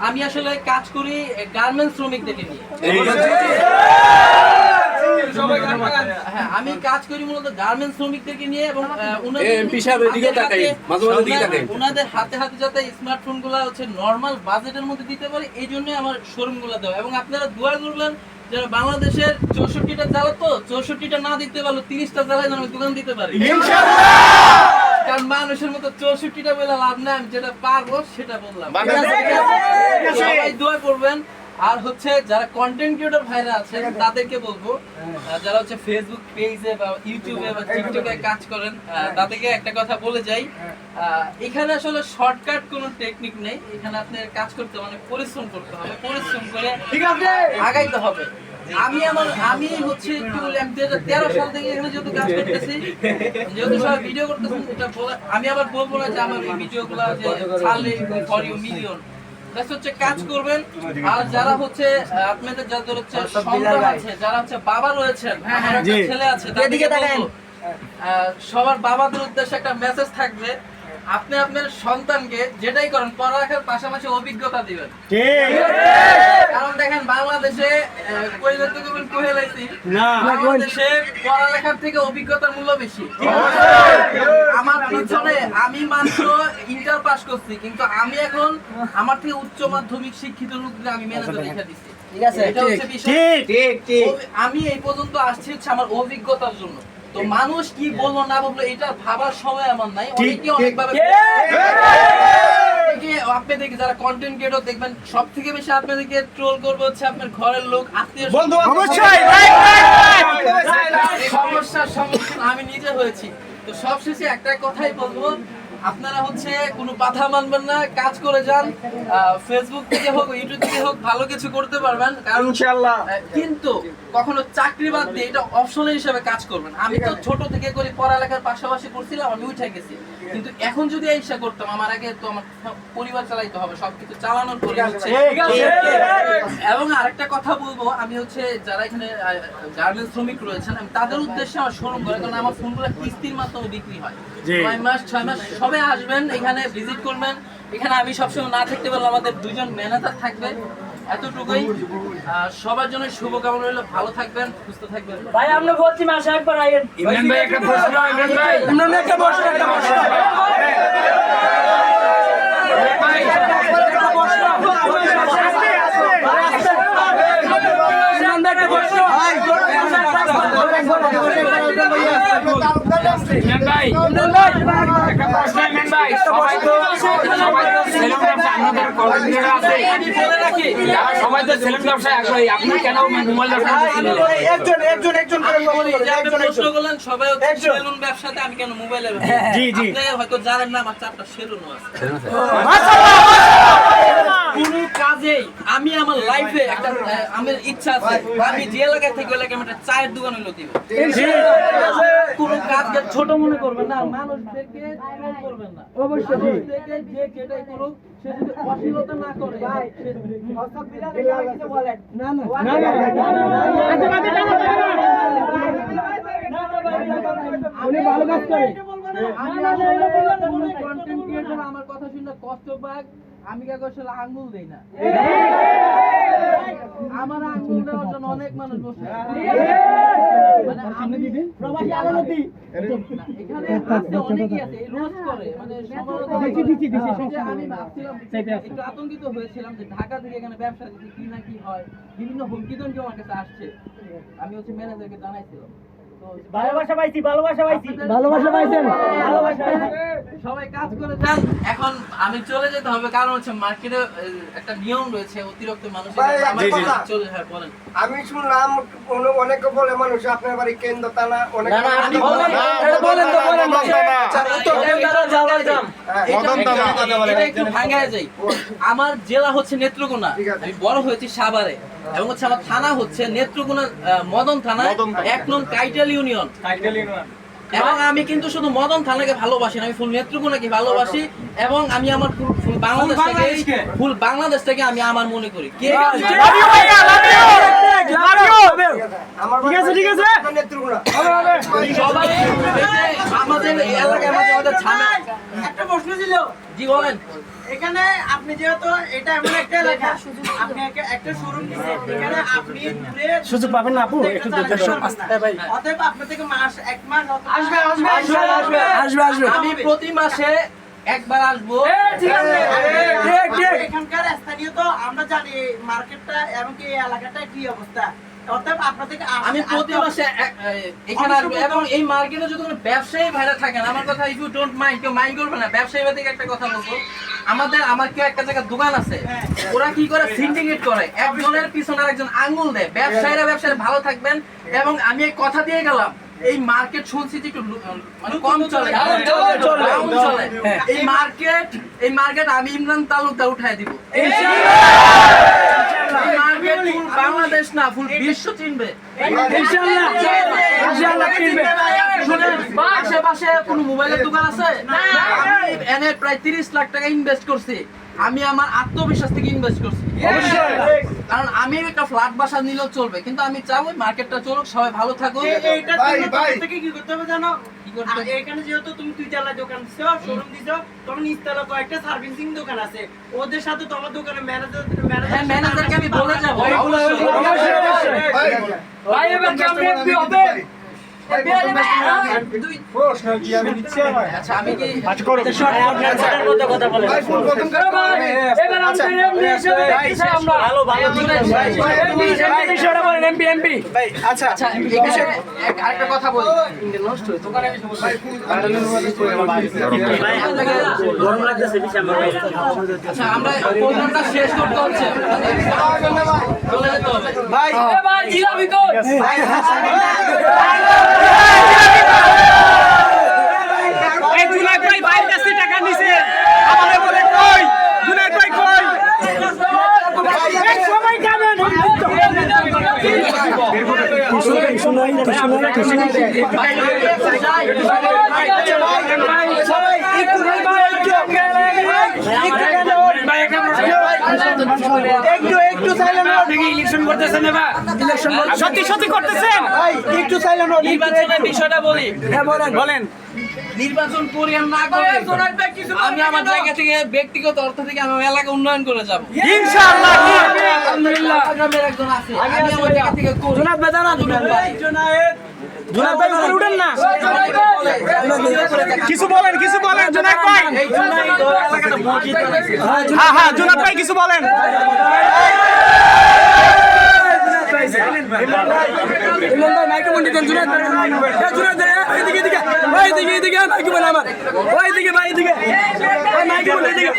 আমি আসলে কাজ করি গার্মেন্টস শ্রমিকদেরকে নিয়ে। হ্যাঁ, আমি কাজ করি মূলত গার্মেন্টস শ্রমিকদেরকে নিয়ে এবং ওনাদের হাতে হাতে যাতে স্মার্টফোন গুলা হচ্ছে নর্মাল বাজেটের মধ্যে দিতে পারে, এই জন্য আমার শোরুম গুলা দেওয়া। এবং আপনারা দোয়া করবেন যারা বাংলাদেশের 64টা জেলা, তো 64টা না দিতে পারলো 30টা জেলায় আমি দোকান দিতে পারি, কারণ মানুষের মতো 64টা বলে লাভ নাই, আমি যেটা পারবো সেটা বললাম। সবাই দোয়া করবেন। আর হচ্ছে যারা কন্টেন্ট ক্রিয়েটর ভাইরা আছেন তাদেরকে বলবো, যারা হচ্ছে ফেসবুক পেজে বা ইউটিউবে বা টিকটকে কাজ করেন, তাদেরকে একটা কথা বলে যাই, এখানে আসলে শর্টকাট কোনো টেকনিক নেই। এখানে আপনার কাজ করতে অনেক পরিশ্রম করতে হবে, পরিশ্রম করে আগাইতে হবে। আমি হচ্ছে একটু 2013 সাল থেকে এখানে যেহেতু কাজ করতেছি, যেহেতু সবাই ভিডিও করতেছেন, এটা আমি আবার বলবো না যে আমার এই ভিডিওগুলো যে ছাড়লে ফর ইউ মিলিয়ন, হচ্ছে কাজ করবেন। আর যারা হচ্ছে আপনাদের যাদের হচ্ছে সন্তান আছে, যারা হচ্ছে বাবা রয়েছেন, ছেলে আছে, সবার বাবাদের উদ্দেশ্যে একটা মেসেজ থাকবে, আপনি আপনার সন্তানকে যেটাই করেন পড়ালেখার পাশাপাশি অভিজ্ঞতা দিবেন। কারণ দেখেন বাংলাদেশে বাংলাদেশে পড়ালেখার থেকে অভিজ্ঞতার মূল্য বেশি। আমার পিছনে আমি মাত্র ইন্টার পাস করছি, কিন্তু আমি এখন আমার থেকে উচ্চ মাধ্যমিক শিক্ষিত লোকদের আমি ম্যানেজার রেখে দিচ্ছি। আমি এই পর্যন্ত আসছি হচ্ছে আমার অভিজ্ঞতার জন্য। তো মানুষ কি বলবো না বলবো এটা ভাবার সময় আমার নাই। অনেকে অনেকভাবে আপনাদেরকে যারা কন্টেন্ট ক্রিয়েটর দেখবেন সব থেকে বেশি আপনাদেরকে ট্রোল করবে হচ্ছে আপনার ঘরের লোক, আত্মীয় সমস্যার সম্মুখীন আমি নিজে হয়েছি। তো সবশেষে একটা কথাই বলবো, আপনারা হচ্ছে কোনো বাধা মানবেন না, কাজ করে যান। ফেসবুক থেকে হোক ইউটিউব থেকে হোক ভালো কিছু করতে পারবেন, কারণ ইনশাআল্লাহ। কিন্তু কখনো চাকরি বাদ দিয়ে এটা অপশনাল হিসেবে কাজ করবেন। আমি তো ছোট থেকে করি, পড়ালেখার পাশাপাশি করছিলাম, আমি উঠে গেছি। কিন্তু এখন যদি এই ইচ্ছা করতাম, আমার আগে তো আমার পরিবার চালাইতে হবে, সবকিছু চালানোর পরে হচ্ছে। এবং আরেকটা কথা বলবো, আমি হচ্ছে যারা এখানে গার্মেন্টস শ্রমিক রয়েছেন, আমি তাদের উদ্দেশ্যে আমার শোরুম করে, কারণ আমার ফোনগুলো কিস্তির মাধ্যমে বিক্রি হয়। 9 মাস 6 মাস সবাই আসবেন, এখানে ভিজিট করবেন। এখানে আমি সবসময় না থাকতে পারলে আমাদের দুজন ম্যানেজার থাকবে। এতটুকুই, সবার জন্য শুভকামনা রইল। ভালো থাকবেন, সুস্থ থাকবেন। ভাই আমরা বলছি মাসে একবার আইয়েন। ইমরান ভাই একটা প্রশ্ন, ইমরান ভাই একটা প্রশ্ন, সবাই তো সেলুন ব্যবসায় আগ্রহী, আপনি কেন মোবাইল সবাই সেলুন ব্যবসাতে, আমি কেন মোবাইলের? হয়তো জানেন না আমার 4টা সেলুনও আছে। কোনো কাজেই আমি আমার লাইফে একটা আমার ইচ্ছা আছে, আমি যে এলাকা থেকে এলাকা আমি একটা চায়ের দোকান হইলো দিব। কোনো কাজকে ছোট মনে করবেন না, মানুষদেরকে করবেন না। অবশ্যই মানুষদেরকে যে যেটাই করুক, সে যদি অশ্লীলতা না করে, না না উনি ভালো কাজ করে। আমার কথা শুনে কষ্ট পাক, আমি আসলে আঙ্গুল দেই না। আমার আঙ্গুল দেওয়ার জন্য অনেক মানুষ বসে, এখানে অনেকেই আছে রোজ করে, মানে আমি ভাবছিলাম, একটু আতঙ্কিত হয়েছিলাম যে ঢাকা থেকে এখানে ব্যবসা দিচ্ছি কি না কি হয়, বিভিন্ন হুমকি ধমকি আমার কাছে আসছে। আমি হচ্ছে ম্যানেজারকে জানাইছিলাম। ভালোবাসা পাইছি, ভালোবাসা পাইছি, ভালোবাসা পাইছেন, ভালোবাসা সবাই কাজ করে যান। এখন আমি চলে যেতে হবে, কারণ হচ্ছে মার্কেটে একটা নিয়ম রয়েছে, অতিরিক্ত মানুষ চলে। হ্যাঁ বলেন। আমি শুনলাম অনেকে বলে মানুষ আপনার বাড়ি কেন্দ্র তালা, অনেক একটু ভাঙায় যাই। আমার জেলা হচ্ছে নেত্রকোনা, আমি বড় হয়েছি সাভারে, এবং হচ্ছে আমার থানা হচ্ছে নেত্রকোনা মদন থানা, 1 নং কাইটাল ইউনিয়ন। এবং আমি কিন্তু শুধু মদন থানাকে ভালোবাসি না, আমি ফুল নেত্রকোনাকে ভালোবাসি। এবং আমি আমার ফুল বাংলাদেশটাকে আমি আমার মনে করি। আমার ঠিক আছে, ঠিক আছে। নেতৃত্ব সবাই এই যে আমাদের এলাকার মধ্যে আমাদের ঝামেলা। একটা প্রশ্ন ছিল জি বলেন। এখানে আপনি যেহেতু এটা এমন একটা এলাকা আপনি একটা শোরুম দিচ্ছেন এখানে আপনি সুযোগ পাবেন না আপু একটু অতএব আপনার থেকে মাস এক মাস আসবে আমি প্রতি মাসে একবার আসবো। ঠিক আছে এখানকার স্থানীয় তো আমরা জানি মার্কেটটা এমনকি এই এলাকাটা কি অবস্থা অতএব আপনার থেকে আমি প্রতি মাসে এখানে আসবো এবং এই মার্কেটে যদি কোনো ব্যবসায়ী ভাইরা থাকেন, আমার কথা ইফ ইউ ডোন্ট মাইন্ড, কেউ মাইন্ড করবে না, ব্যবসায়ী ভাই থেকে একটা কথা বলবো, আমার কেউ একটা জায়গায় দোকান আছে, ওরা কি করে সিন্ডিকেট করে, একজনের পিছনে আরেকজন আঙ্গুল দেয়। ব্যবসায়ীরা ভালো থাকবেন এবং আমি এই কথা দিয়ে গেলাম, এই মার্কেট শুনছি যে একটু মানে কম চলে, ডাউন চলে। এই মার্কেট আমি ইমরান তালুকদার উঠায় দিব। এই মার্কেট ফুল বাংলাদেশ না, ফুল বিশ্ব চিনবে। শুনেন, আশেপাশে কোনো মোবাইলের দোকান আছে? আমি এনে প্রায় 30 লাখ টাকা ইনভেস্ট করছি। আমি আমার আত্মবিশ্বাস থেকে ইনভেস্ট করছি, কারণ আমি একটা ফ্ল্যাট বাসা নিলেও চলবে, কিন্তু আমি চাবো মার্কেটটা চলুক, সবাই ভালো থাকুক। এইটার জন্য তোমার থেকে কি করতে হবে জানো? এখানে যেহেতু তুমি 2 তলা দোকান দিছো, শোরুম দিছো, তোমার নিচতলা কয়েকটা সার্ভিসিং দোকান আছে, ওদের সাথে তোমার দোকানের হ্যাঁ, ম্যানেজারকে আমি বলে যাবো। ভাই এবার কেমন এমপি হবে? আচ্ছা, আমি কি এবার আমাদের এমপি হিসেবে দেখতে চাই আমরা। বিষয়টা বলেন, এমপি আচ্ছা, এখানে আরেকটা কথা বলি। আচ্ছা, আমরা প্রোগ্রামটা শেষ করতে হচ্ছে, চলে যেতে হবে। এবার জিলাপি কই? এই জুনায়েদ ভাই বাইরের কাছে টাকা নিছে, আমারে বলে কই জুনায়েদ ভাই কই? এক সময় যাবেন একটু সাইলেন্ট ইলেকশন করতেছেন এবার, সত্যি করতেছেন? একটু সাইলেন্ট নির্বাচনের বিষয়টা বলি। বলেন নির্বাচন করি আর না করি, আমি আমার জায়গা থেকে ব্যক্তিগত অর্থ থেকে আমি এলাকা উন্নয়ন করে যাব ইনশাআল্লাহ। আলহামদুলিল্লাহ, গ্রামের একজন আছে, আমি আমার জায়গা থেকে করি। জুনায়েদ ভাই জানা জুনায়েদ ভাই উপরে উঠেন না কিছু বলেন জুনায়েদ ভাই। এই জন্যই তো এলাকাটা মসজিদ বানাইছে। হ্যাঁ জুনায়েদ ভাই কিছু বলেন। মাইকে বন্ধ দেন জুনায়েদ ভাই, এদিকে মাইকে বলে আমার, ওইদিকে ভাই এদিকে মাইকে বন্ধ, এদিকে